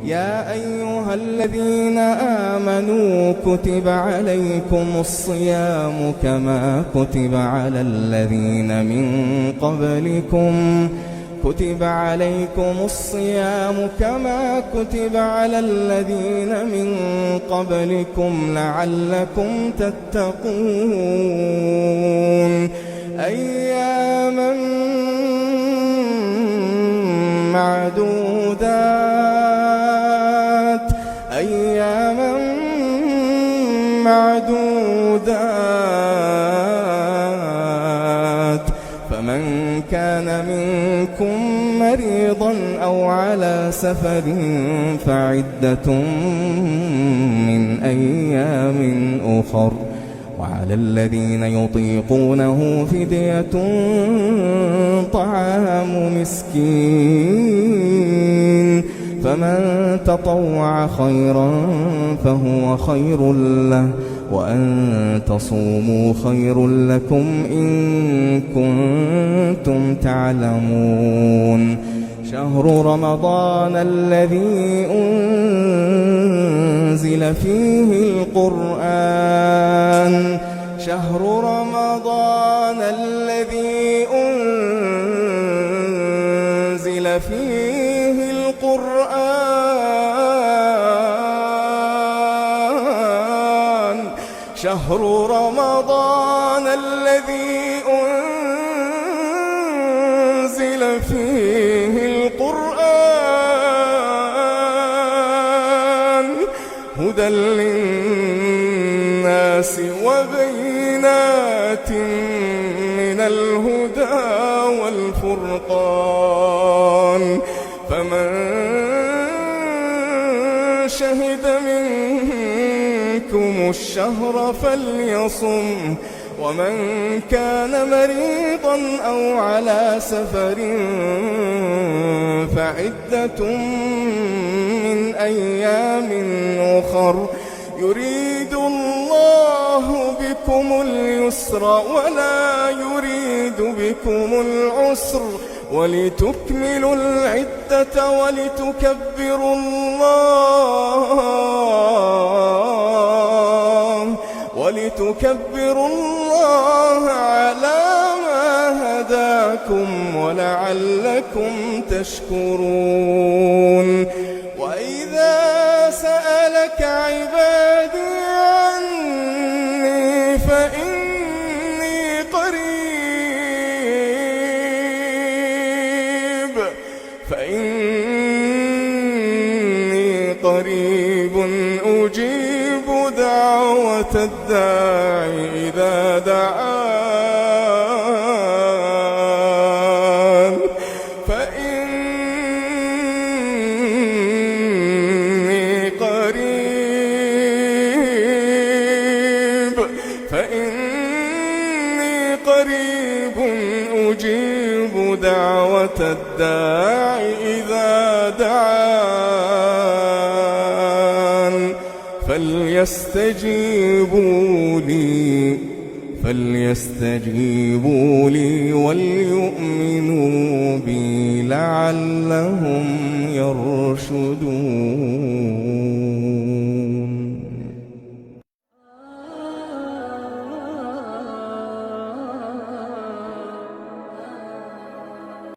يا أيها الذين آمنوا كتب عليكم الصيام كما كتب على الذين من قبلكم لعلكم تتقون أياما معدودات فمن كان منكم مريضا أو على سفر فعدة من أيام أخر وعلى الذين يطيقونه فدية طعام مسكين فمن تطوع خيرا فهو خير له وأن تصوموا خير لكم إن كنتم تعلمون شهر رمضان الذي أنزل فيه القرآن شهر رمضان الذي أنزل فيه القرآن هدى للناس وبينات من الهدى والفرقان فمن شهد منكم الشهر فليصم ومن كان مريضا أو على سفر فعدة من أيام أخر يريد الله بكم اليسر ولا يريد بكم العسر ولتكملوا العدة ولتكبروا الله على ما هداكم ولعلكم تشكرون وإذا سألك عبادي عني فإني قريب أجيب دعوة الداعي إذا دعان فإني قريب أجيب دعوة الداعي إذا دعان فليستجيبوا لي وليؤمنوا بي لعلهم يرشدون.